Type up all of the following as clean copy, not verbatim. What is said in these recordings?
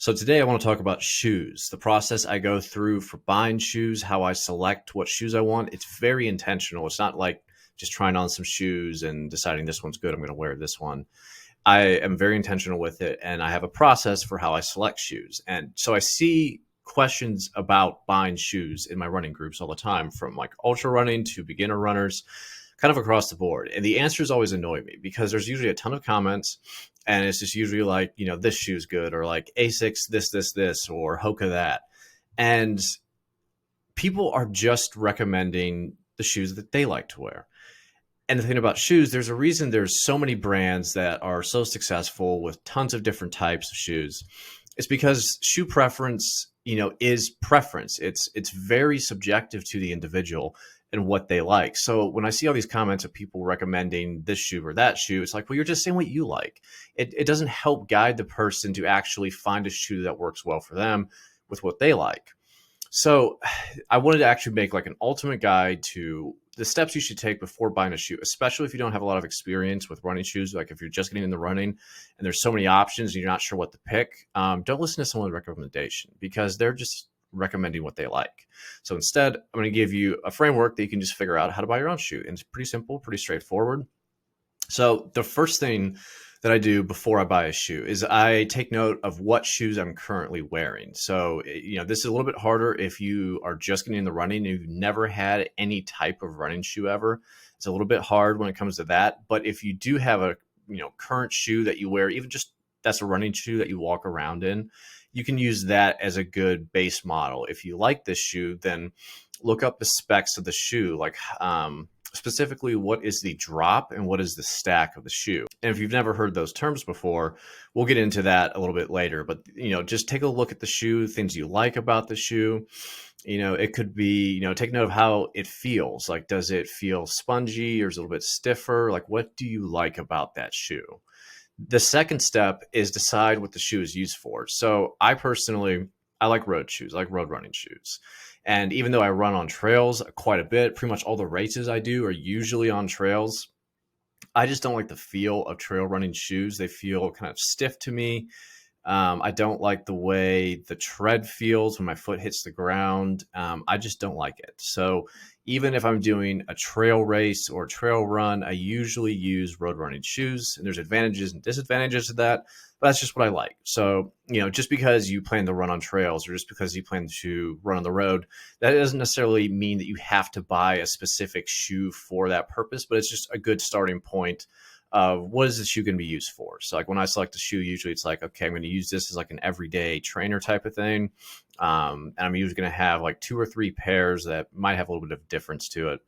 So today I want to talk about shoes, the process I go through for buying shoes, how I select what shoes I want. It's very intentional. It's not like just trying on some shoes and deciding this one's good, I'm going to wear this one. I am very intentional with it, and I have a process for how I select shoes. And so I see questions about buying shoes in my running groups all the time, from like ultra running to beginner runners, kind of across the board. And the answers always annoy me because there's usually a ton of comments, and it's just usually like, this shoe's good, or like Asics, this, or Hoka that. And people are just recommending the shoes that they like to wear. And the thing about shoes, there's a reason there's so many brands that are so successful with tons of different types of shoes. It's because shoe preference, is preference. It's very subjective to the individual and what they like. So when I see all these comments of people recommending this shoe or that shoe, it's like, well, you're just saying what you like. It doesn't help guide the person to actually find a shoe that works well for them with what they like. So I wanted to actually make like an ultimate guide to the steps you should take before buying a shoe, especially if you don't have a lot of experience with running shoes. Like if you're just getting into running and there's so many options and you're not sure what to pick, don't listen to someone's recommendation because they're just recommending what they like. So instead, I'm going to give you a framework that you can just figure out how to buy your own shoe. And it's pretty simple, pretty straightforward. So the first thing that I do before I buy a shoe is I take note of what shoes I'm currently wearing. So, this is a little bit harder if you are just getting in the running and you've never had any type of running shoe ever. It's a little bit hard when it comes to that. But if you do have a, current shoe that you wear, even just that's a running shoe that you walk around in, you can use that as a good base model. If you like this shoe, then look up the specs of the shoe, like, specifically what is the drop and what is the stack of the shoe. And if you've never heard those terms before, we'll get into that a little bit later. But, just take a look at the shoe, things you like about the shoe. It could be, take note of how it feels. Like, does it feel spongy or is it a little bit stiffer? Like, what do you like about that shoe? The second step is decide what the shoe is used for. So I like road shoes, I like road running shoes. And even though I run on trails quite a bit, pretty much all the races I do are usually on trails. I just don't like the feel of trail running shoes. They feel kind of stiff to me. I don't like the way the tread feels when my foot hits the ground. I just don't like it. So even if I'm doing a trail race or trail run, I usually use road running shoes. And there's advantages and disadvantages to that, but that's just what I like. So, just because you plan to run on trails or just because you plan to run on the road, that doesn't necessarily mean that you have to buy a specific shoe for that purpose, but it's just a good starting point of what is the shoe going to be used for. So like when I select a shoe, usually it's like, okay, I'm going to use this as like an everyday trainer type of thing. And I'm usually going to have like 2 or 3 pairs that might have a little bit of difference to it.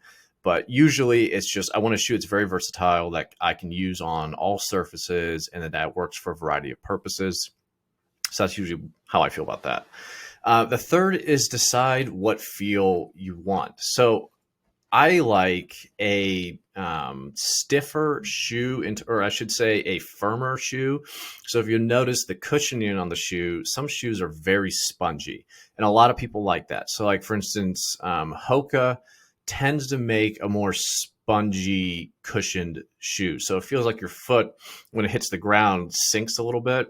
But usually it's just, I want a shoe that's very versatile that I can use on all surfaces and that works for a variety of purposes. So that's usually how I feel about that. The third is decide what feel you want. So I like a stiffer shoe, or I should say a firmer shoe. So if you notice the cushioning on the shoe, some shoes are very spongy, and a lot of people like that. So like, for instance, Hoka tends to make a more spongy cushioned shoe. So it feels like your foot, when it hits the ground, sinks a little bit.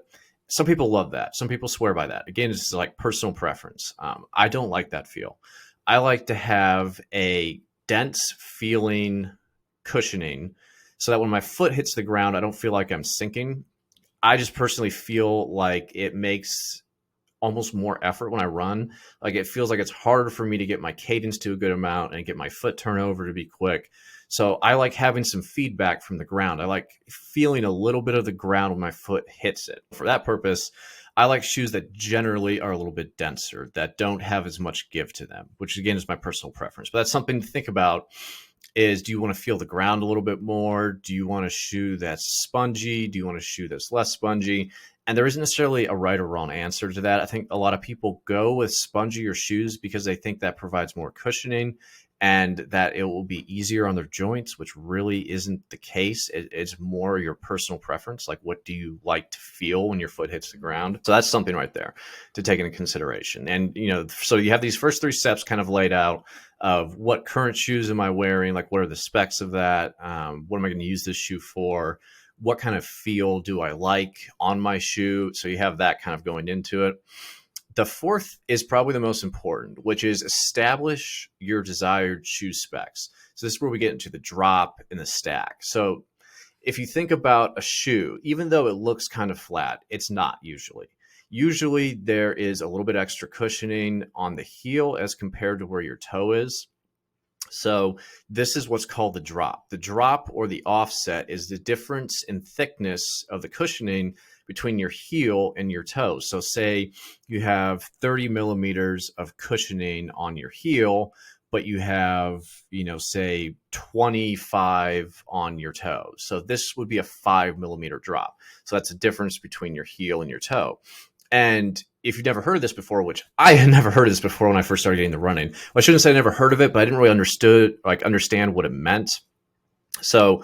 Some people love that. Some people swear by that. Again, it's like personal preference. I don't like that feel. I like to have a dense feeling cushioning so that when my foot hits the ground, I don't feel like I'm sinking. I just personally feel like it makes almost more effort when I run. Like it feels like it's harder for me to get my cadence to a good amount and get my foot turnover to be quick. So I like having some feedback from the ground. I like feeling a little bit of the ground when my foot hits it. For that purpose, I like shoes that generally are a little bit denser, that don't have as much give to them, which again is my personal preference. But that's something to think about is, do you want to feel the ground a little bit more? Do you want a shoe that's spongy? Do you want a shoe that's less spongy? And there isn't necessarily a right or wrong answer to that. I think a lot of people go with spongier shoes because they think that provides more cushioning and that it will be easier on their joints, which really isn't the case. It's more your personal preference. Like, what do you like to feel when your foot hits the ground? So that's something right there to take into consideration. And, so you have these first 3 steps kind of laid out of what current shoes am I wearing? Like, what are the specs of that? What am I going to use this shoe for? what kind of feel do I like on my shoe? So you have that kind of going into it. The fourth is probably the most important, which is establish your desired shoe specs. So this is where we get into the drop and the stack. So if you think about a shoe, even though it looks kind of flat, it's not usually. Usually there is a little bit extra cushioning on the heel as compared to where your toe is. So this is what's called the drop. The drop or the offset is the difference in thickness of the cushioning between your heel and your toe. So say you have 30 millimeters of cushioning on your heel, but you have, say 25 on your toe. So this would be a 5 millimeter drop. So that's the difference between your heel and your toe. And if you've never heard of this before, which I had never heard of this before when I first started getting the running, well, I shouldn't say I never heard of it, but I didn't really understand what it meant. So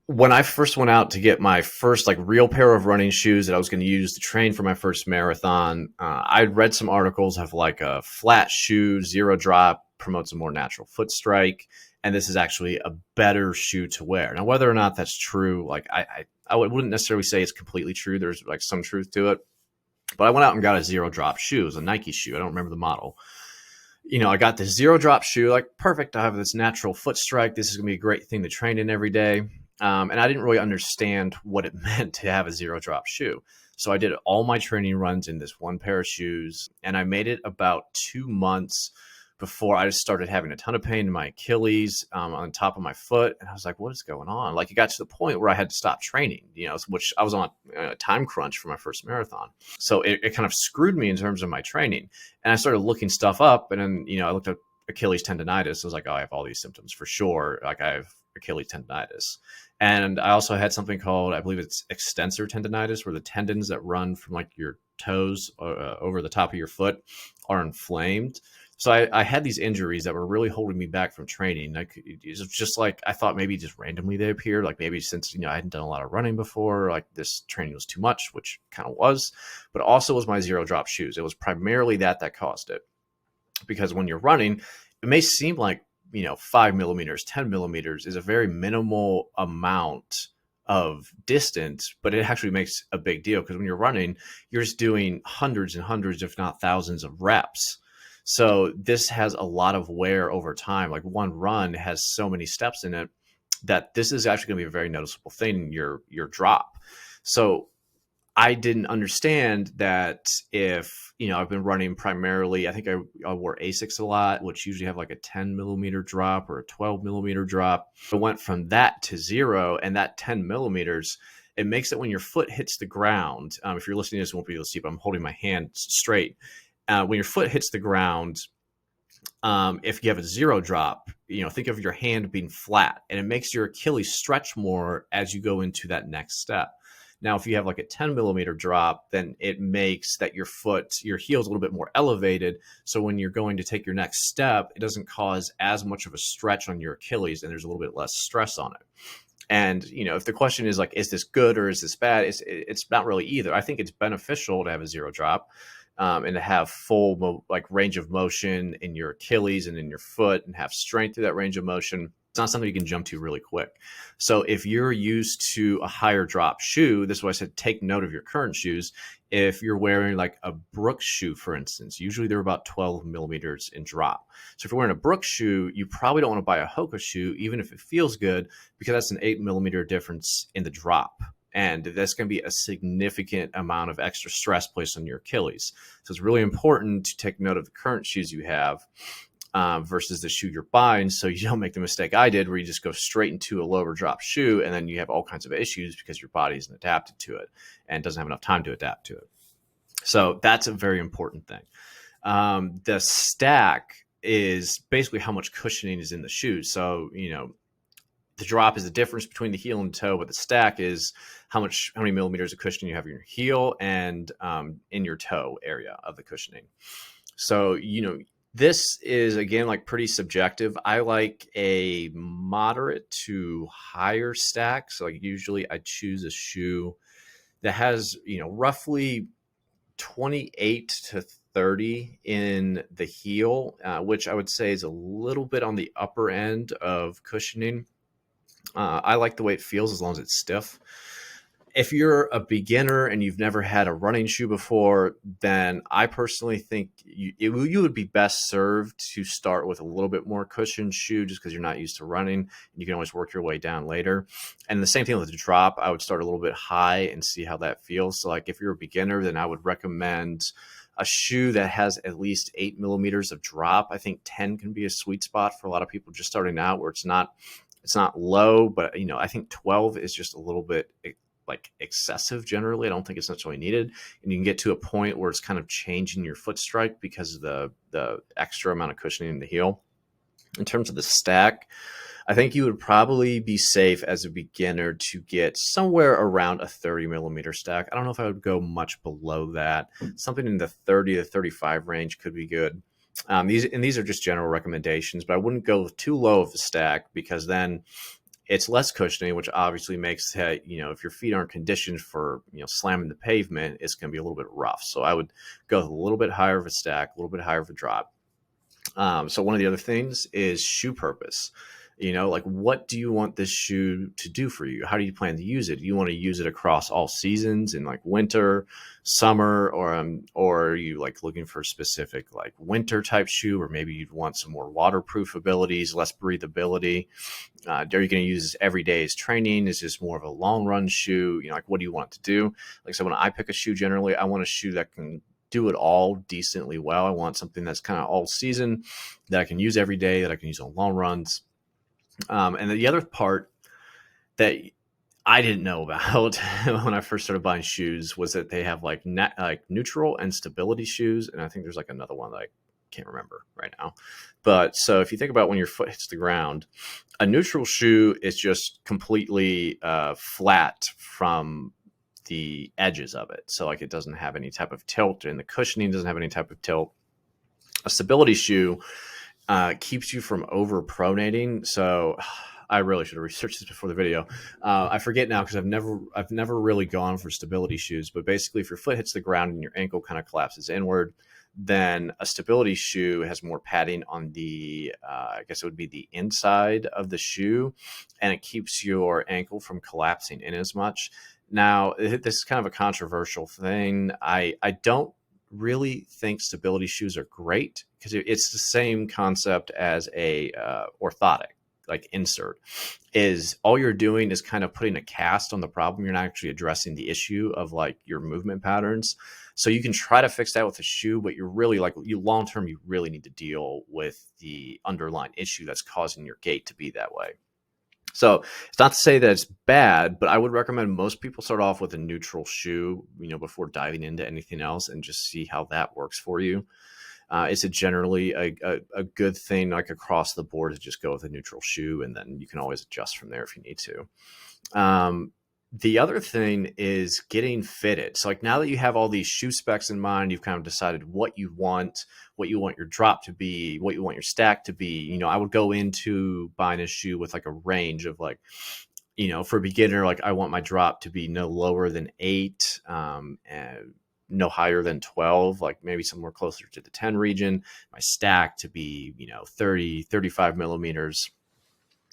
when I first went out to get my first real pair of running shoes that I was going to use to train for my first marathon, I'd read some articles of a flat shoe, zero drop, promotes a more natural foot strike. And this is actually a better shoe to wear. Now, whether or not that's true, I wouldn't necessarily say it's completely true. There's some truth to it. But I went out and got a zero drop shoe. It was a Nike shoe. I don't remember the model. I got this zero drop shoe, perfect. I have this natural foot strike. This is going to be a great thing to train in every day. And I didn't really understand what it meant to have a zero drop shoe. So I did all my training runs in this one pair of shoes, and I made it about 2 months before I just started having a ton of pain in my Achilles, on top of my foot. And I was like, what is going on? It got to the point where I had to stop training, which I was on a time crunch for my first marathon. So it kind of screwed me in terms of my training. And I started looking stuff up, and then, I looked at Achilles tendonitis. I was like, oh, I have all these symptoms for sure. I have Achilles tendonitis. And I also had something called, I believe it's extensor tendonitis, where the tendons that run from your toes over the top of your foot are inflamed. So I had these injuries that were really holding me back from training. It was just I thought maybe just randomly they appeared. Maybe since, I hadn't done a lot of running before, this training was too much, which kind of was, but also was my zero drop shoes. It was primarily that caused it. Because when you're running, it may seem 5 millimeters, 10 millimeters is a very minimal amount of distance, but it actually makes a big deal, because when you're running, you're just doing hundreds and hundreds, if not thousands of reps. So this has a lot of wear over time. One run has so many steps in it that this is actually going to be a very noticeable thing, your drop. So I didn't understand that if, I've been running primarily, I think I wore Asics a lot, which usually have a 10 millimeter drop or a 12 millimeter drop. I went from that to zero, and that 10 millimeters, it makes it when your foot hits the ground. If you're listening to this, you won't be able to see, but I'm holding my hand straight. When your foot hits the ground, if you have a zero drop, think of your hand being flat, and it makes your Achilles stretch more as you go into that next step. Now, if you have a 10 millimeter drop, then it makes that your heel is a little bit more elevated. So when you're going to take your next step, it doesn't cause as much of a stretch on your Achilles, and there's a little bit less stress on it. And, if the question is is this good or is this bad? It's not really either. I think it's beneficial to have a zero drop. And to have full range of motion in your Achilles and in your foot, and have strength through that range of motion. It's not something you can jump to really quick. So if you're used to a higher drop shoe, this is why I said take note of your current shoes. If you're wearing a Brooks shoe, for instance, usually they're about 12 millimeters in drop. So if you're wearing a Brooks shoe, you probably don't want to buy a Hoka shoe, even if it feels good, because that's an 8 millimeter difference in the drop. And that's going to be a significant amount of extra stress placed on your Achilles. So it's really important to take note of the current shoes you have versus the shoe you're buying, so you don't make the mistake I did, where you just go straight into a lower drop shoe, and then you have all kinds of issues because your body isn't adapted to it and doesn't have enough time to adapt to it. So that's a very important thing. The stack is basically how much cushioning is in the shoe. So, the drop is the difference between the heel and the toe, but the stack is how many millimeters of cushioning you have in your heel and in your toe area of the cushioning. So, this is, again, pretty subjective. I like a moderate to higher stack. So usually I choose a shoe that has, roughly 28 to 30 in the heel, which I would say is a little bit on the upper end of cushioning. I like the way it feels as long as it's stiff. If you're a beginner and you've never had a running shoe before, then I personally think you would be best served to start with a little bit more cushioned shoe just because you're not used to running. And you can always work your way down later. And the same thing with the drop, I would start a little bit high and see how that feels. So like if you're a beginner, then I would recommend a shoe that has at least 8 millimeters of drop. I think 10 can be a sweet spot for a lot of people just starting out, where it's not low, but I think 12 is just a little bit like excessive generally. I don't think it's necessarily needed. And you can get to a point where it's kind of changing your foot strike because of the extra amount of cushioning in the heel. In terms of the stack, I think you would probably be safe as a beginner to get somewhere around a 30 millimeter stack. I don't know if I would go much below that. Something in the 30 to 35 range could be good. These are just general recommendations, but I wouldn't go too low of a stack because then it's less cushioning, which obviously makes that, if your feet aren't conditioned for, slamming the pavement, it's going to be a little bit rough. So I would go a little bit higher of a stack, a little bit higher of a drop. So one of the other things is shoe purpose. Like what do you want this shoe to do for you? How do you plan to use it? Do you want to use it across all seasons in like winter, summer, or are you like looking for a specific like winter type shoe, or maybe you'd want some more waterproof abilities, less breathability? Are you going to use this every day as training? Is this more of a long run shoe? Like what do you want it to do? Like so when I pick a shoe, generally I want a shoe that can do it all decently well. I want something that's kind of all season that I can use every day, that I can use on long runs. And the other part that I didn't know about when I first started buying shoes was that they have like neutral and stability shoes. And I think there's like another one that I can't remember right now. But so if you think about when your foot hits the ground, a neutral shoe is just completely flat from the edges of it. So like it doesn't have any type of tilt, and the cushioning doesn't have any type of tilt. A stability shoe keeps you from over pronating. So I really should have researched this before the video. I forget now because I've never really gone for stability shoes. But basically, if your foot hits the ground and your ankle kind of collapses inward, then a stability shoe has more padding on the, I guess it would be the inside of the shoe, and it keeps your ankle from collapsing in as much. Now, this is kind of a controversial thing. I don't really think stability shoes are great because it's the same concept as a orthotic, like insert. Is all you're doing is kind of putting a cast on the problem. You're not actually addressing the issue of like your movement patterns. So you can try to fix that with a shoe, but you're really like long term, you really need to deal with the underlying issue that's causing your gait to be that way. So it's not to say that it's bad, but I would recommend most people start off with a neutral shoe, before diving into anything else, and just see how that works for you. It's generally a good thing, like across the board, to just go with a neutral shoe, and then you can always adjust from there if you need to. The other thing is getting fitted. So like now that you have all these shoe specs in mind, you've kind of decided what you want your drop to be, what you want your stack to be. I would go into buying a shoe with like a range of like, for a beginner, like I want my drop to be no lower than 8, and no higher than 12, like maybe somewhere closer to the 10 region. My stack to be, 30, 35 millimeters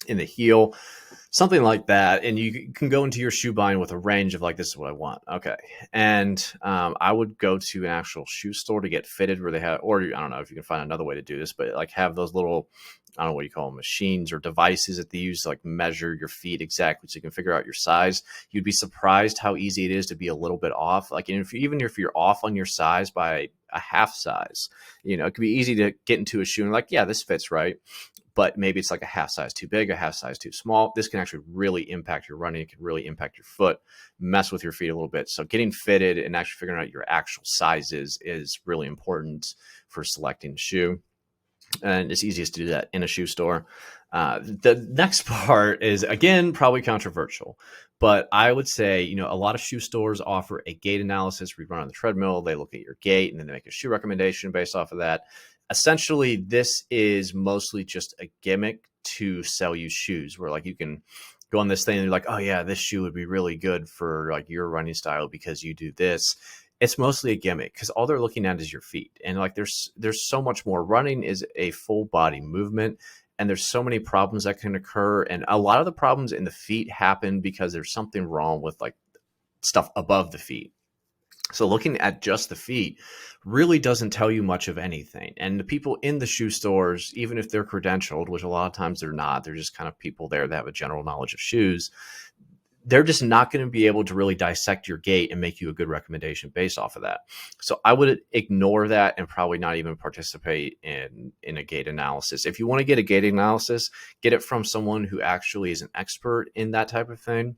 in the heel, something like that. And you can go into your shoe buying with a range of like, this is what I want. Okay. And I would go to an actual shoe store to get fitted, where they have, or I don't know if you can find another way to do this, but like have those little, I don't know what you call them, machines or devices that they use to like measure your feet exactly so you can figure out your size. You'd be surprised how easy it is to be a little bit off. Like even if you're off on your size by a half size, it could be easy to get into a shoe and like, yeah, this fits right. But maybe it's like a half size too big, a half size too small. This can actually really impact your running. It can really impact your foot, mess with your feet a little bit. So getting fitted and actually figuring out your actual sizes is really important for selecting a shoe. And it's easiest to do that in a shoe store. The next part is, again, probably controversial, but I would say, a lot of shoe stores offer a gait analysis. We run on the treadmill, they look at your gait, and then they make a shoe recommendation based off of that. Essentially, this is mostly just a gimmick to sell you shoes, where like you can go on this thing and you're like, oh yeah, this shoe would be really good for like your running style because you do this. It's mostly a gimmick because all they're looking at is your feet. And like there's so much more. Running is a full body movement. and there's so many problems that can occur. And a lot of the problems in the feet happen because there's something wrong with like stuff above the feet. So looking at just the feet really doesn't tell you much of anything. And the people in the shoe stores, even if they're credentialed, which a lot of times they're not, they're just kind of people there that have a general knowledge of shoes, they're just not going to be able to really dissect your gait and make you a good recommendation based off of that. So I would ignore that and probably not even participate in a gait analysis. If you want to get a gait analysis, get it from someone who actually is an expert in that type of thing.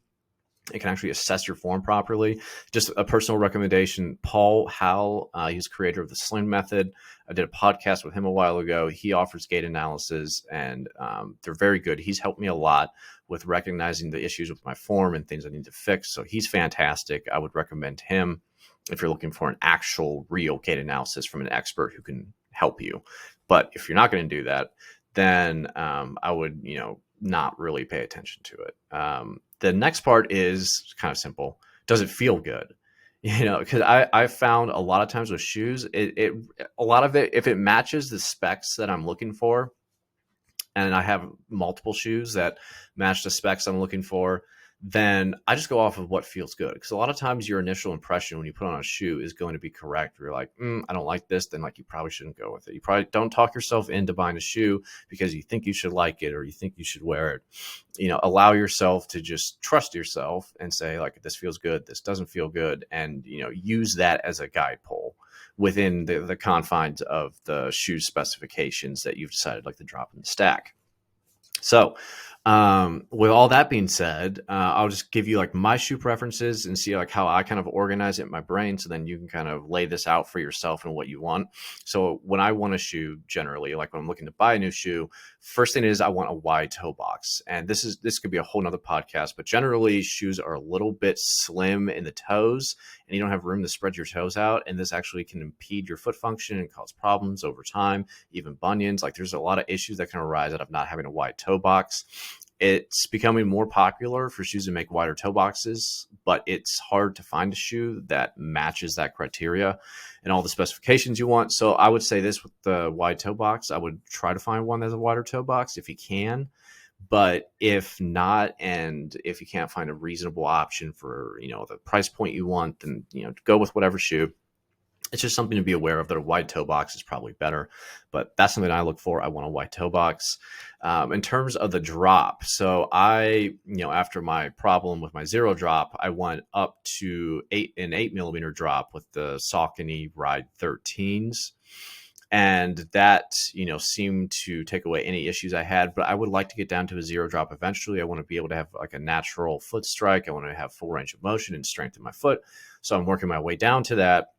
It can actually assess your form properly. Just a personal recommendation, Paul Howell, he's creator of the Sling Method. I did a podcast with him a while ago. He offers gait analysis, and they're very good. He's helped me a lot with recognizing the issues with my form and things I need to fix. So he's fantastic. I would recommend him if you're looking for an actual real gait analysis from an expert who can help you. But if you're not going to do that, then I would, not really pay attention to it. The next part is kind of simple. Does it feel good? Because I found a lot of times with shoes, a lot of it, if it matches the specs that I'm looking for, and I have multiple shoes that match the specs I'm looking for, then I just go off of what feels good. Because a lot of times your initial impression when you put on a shoe is going to be correct. You're like, I don't like this. Then like you probably shouldn't go with it. You probably don't talk yourself into buying a shoe because you think you should like it or you think you should wear it. Allow yourself to just trust yourself and say like, this feels good. This doesn't feel good. And, use that as a guide pole within the confines of the shoe specifications that you've decided, like the drop in the stack. So with all that being said, I'll just give you like my shoe preferences and see like how I kind of organize it in my brain. So then you can kind of lay this out for yourself and what you want. So when I want a shoe, generally, like when I'm looking to buy a new shoe, first thing is I want a wide toe box. And this could be a whole nother podcast, but generally shoes are a little bit slim in the toes and you don't have room to spread your toes out. And this actually can impede your foot function and cause problems over time, even bunions. Like there's a lot of issues that can arise out of not having a wide toe box. It's becoming more popular for shoes to make wider toe boxes, but it's hard to find a shoe that matches that criteria and all the specifications you want. So I would say this with the wide toe box, I would try to find one that's a wider toe box if you can. But if not, and if you can't find a reasonable option for, the price point you want, then, go with whatever shoe. It's just something to be aware of that a wide toe box is probably better, but that's something I look for. I want a wide toe box. In terms of the drop, so I, after my problem with my zero drop, I went up to an 8mm drop with the Saucony Ride 13s. And that, seemed to take away any issues I had, but I would like to get down to a zero drop eventually. I want to be able to have like a natural foot strike. I want to have full range of motion and strength in my foot. So I'm working my way down to that.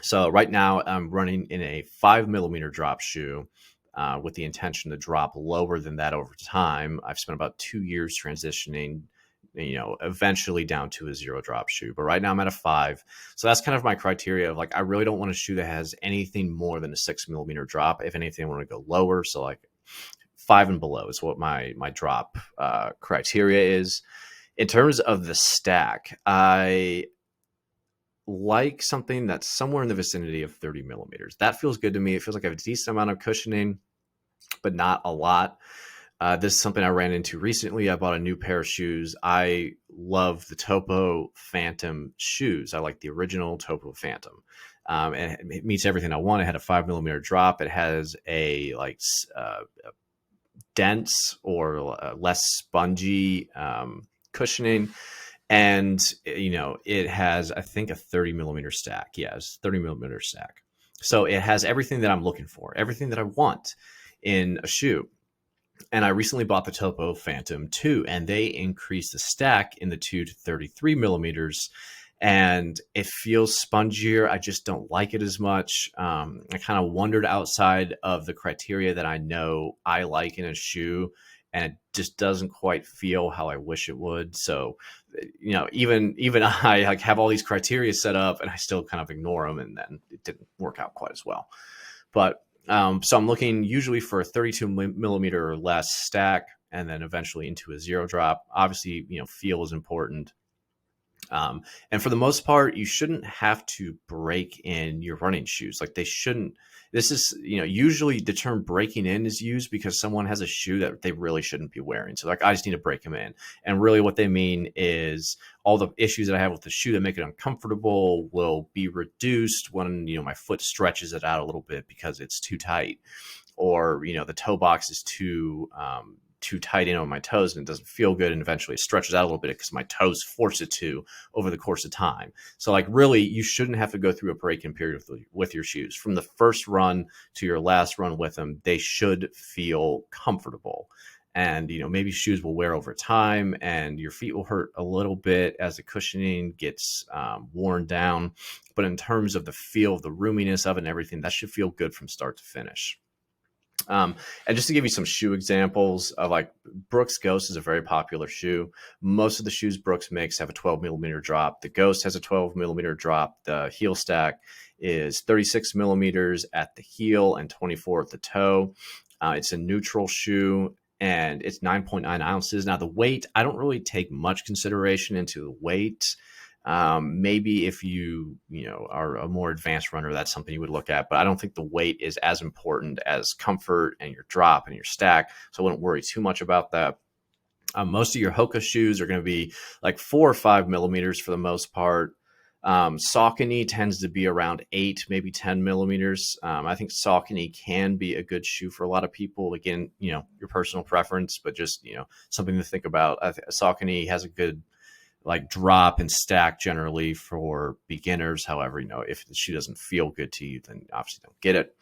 So right now I'm running in a 5mm drop shoe with the intention to drop lower than that over time. I've spent about 2 years transitioning, eventually down to a zero drop shoe. But right now I'm at a 5. So that's kind of my criteria of like, I really don't want a shoe that has anything more than a 6mm drop. If anything, I want to go lower. So like 5 and below is what my drop criteria is. In terms of the stack, I like something that's somewhere in the vicinity of 30mm. That feels good to me. It feels like I have a decent amount of cushioning, but not a lot. This is something I ran into recently. I bought a new pair of shoes. I love the Topo Phantom shoes. I like the original Topo Phantom. And it meets everything I want. It had a 5mm drop. It has a dense or less spongy cushioning. And, it has, I think, a 30mm stack. Yes, 30mm stack. So it has everything that I'm looking for, everything that I want in a shoe. And I recently bought the Topo Phantom 2, and they increased the stack in the 2 to 33mm. And it feels spongier. I just don't like it as much. I kind of wondered outside of the criteria that I know I like in a shoe, and it just doesn't quite feel how I wish it would. So, even I like have all these criteria set up and I still kind of ignore them, and then it didn't work out quite as well. But so I'm looking usually for a 32mm or less stack, and then eventually into a zero drop. Obviously, feel is important. And for the most part, you shouldn't have to break in your running shoes. Like they shouldn't. This is, usually the term breaking in is used because someone has a shoe that they really shouldn't be wearing. So like, I just need to break them in. And really what they mean is all the issues that I have with the shoe that make it uncomfortable will be reduced when, my foot stretches it out a little bit because it's too tight, or, the toe box is too tight in on my toes and it doesn't feel good, and eventually it stretches out a little bit because my toes force it to over the course of time. So like really, you shouldn't have to go through a break-in period with your shoes. From the first run to your last run with them, they should feel comfortable. And maybe shoes will wear over time and your feet will hurt a little bit as the cushioning gets worn down, but in terms of the feel, the roominess of it and everything, that should feel good from start to finish. And just to give you some shoe examples of, like, Brooks Ghost is a very popular shoe. Most of the shoes Brooks makes have a 12 millimeter drop. The Ghost has a 12 millimeter drop. The heel stack is 36 millimeters at the heel and 24 at the toe. It's a neutral shoe and it's 9.9 ounces. Now the weight, I don't really take much consideration into the weight. Maybe if you are a more advanced runner, that's something you would look at, but I don't think the weight is as important as comfort and your drop and your stack. So I wouldn't worry too much about that. Most of your Hoka shoes are going to be like 4 or 5 millimeters for the most part. Saucony tends to be around 8, maybe 10 millimeters. I think Saucony can be a good shoe for a lot of people. Again, your personal preference, but just, something to think about. Saucony has a good like drop and stack generally for beginners. However, if the shoe doesn't feel good to you, then obviously don't get it.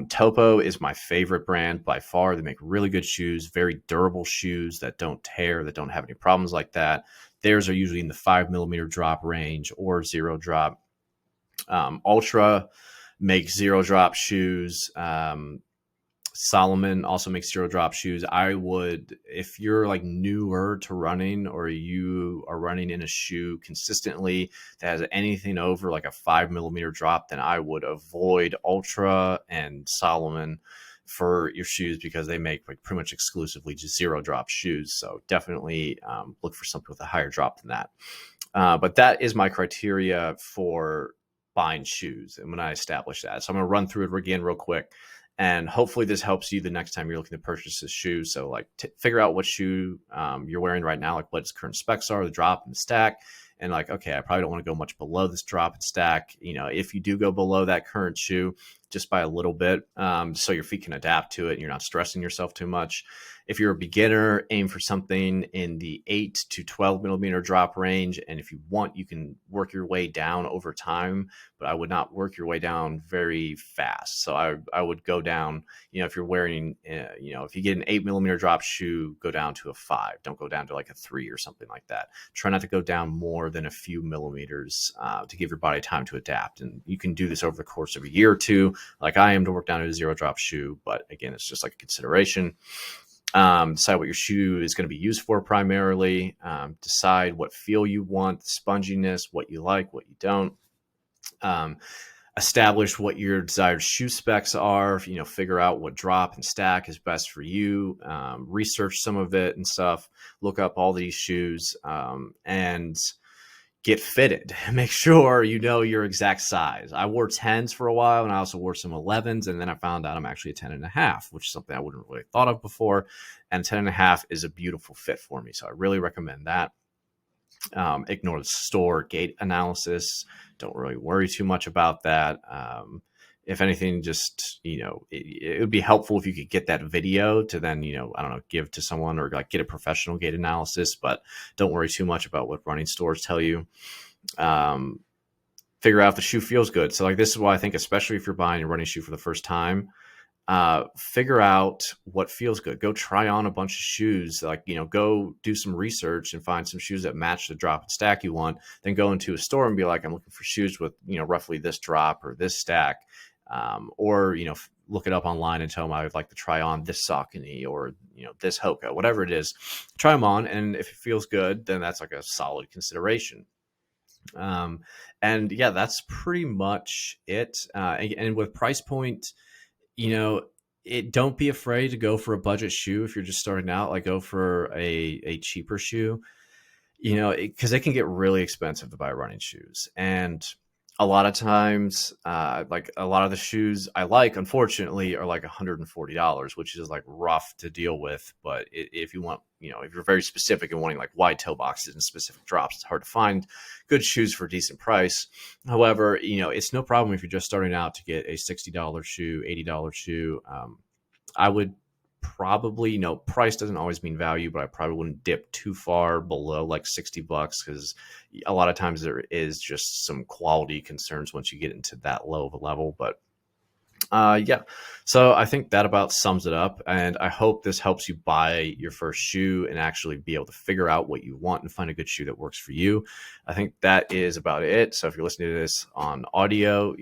Topo is my favorite brand by far. They make really good shoes, very durable shoes that don't tear, that don't have any problems like that. Theirs are usually in the 5 millimeter drop range or 0 drop. Ultra makes 0 drop shoes. Solomon also makes 0 drop shoes. I would, if you're like newer to running or you are running in a shoe consistently that has anything over like a 5 millimeter drop, then I would avoid Ultra and Solomon for your shoes because they make like pretty much exclusively just 0 drop shoes. So definitely look for something with a higher drop than that. But that is my criteria for buying shoes and when I establish that. So I'm going to run through it again real quick. And hopefully this helps you the next time you're looking to purchase a shoe. So like figure out what shoe you're wearing right now, like what its current specs are, the drop and the stack. And like, okay, I probably don't want to go much below this drop and stack. If you do go below that current shoe, just by a little bit, so your feet can adapt to it and you're not stressing yourself too much. If you're a beginner, aim for something in the 8 to 12 millimeter drop range. And if you want, you can work your way down over time, but I would not work your way down very fast. So I would go down, if you're wearing, if you get an 8 millimeter drop shoe, go down to a 5. Don't go down to like a 3 or something like that. Try not to go down more than a few millimeters to give your body time to adapt. And you can do this over the course of a year or two, like I am, to work down to a 0 drop shoe. But again, it's just like a consideration. Decide what your shoe is going to be used for primarily. Decide what feel you want, the sponginess, what you like, what you don't. Establish what your desired shoe specs are. Figure out what drop and stack is best for you. Research some of it and stuff. Look up all these shoes and get fitted. Make sure you know your exact size. I wore 10s for a while and I also wore some 11s. And then I found out I'm actually a 10.5, which is something I wouldn't really thought of before. And 10.5 is a beautiful fit for me. So I really recommend that. Ignore the store gait analysis. Don't really worry too much about that. If anything, just, it would be helpful if you could get that video to then, I don't know, give to someone or like get a professional gait analysis, but don't worry too much about what running stores tell you. Figure out if the shoe feels good. So like, this is why I think, especially if you're buying a running shoe for the first time, figure out what feels good. Go try on a bunch of shoes, like, go do some research and find some shoes that match the drop and stack you want. Then go into a store and be like, I'm looking for shoes with, roughly this drop or this stack. Or, look it up online and tell them I would like to try on this Saucony or, this Hoka, whatever it is, try them on. And if it feels good, then that's like a solid consideration. And yeah, that's pretty much it. And with price point, don't be afraid to go for a budget shoe. If you're just starting out, like go for a cheaper shoe. because it can get really expensive to buy running shoes. And a lot of times, like a lot of the shoes I like, unfortunately, are like $140, which is like rough to deal with. But if you want, if you're very specific and wanting like wide toe boxes and specific drops, it's hard to find good shoes for a decent price. However, it's no problem if you're just starting out to get a $60 shoe, $80 shoe. I would probably, price doesn't always mean value, but I probably wouldn't dip too far below like $60 because a lot of times there is just some quality concerns once you get into that low of a level. But yeah, so I think that about sums it up. And I hope this helps you buy your first shoe and actually be able to figure out what you want and find a good shoe that works for you. I think that is about it. So if you're listening to this on audio,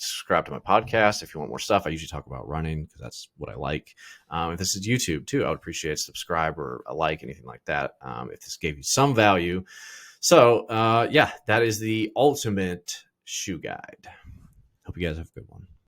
subscribe to my podcast if you want more stuff. I usually talk about running because that's what I like. If this is YouTube too, I would appreciate a subscribe or a like, anything like that, if this gave you some value. So yeah, that is the ultimate shoe guide. Hope you guys have a good one.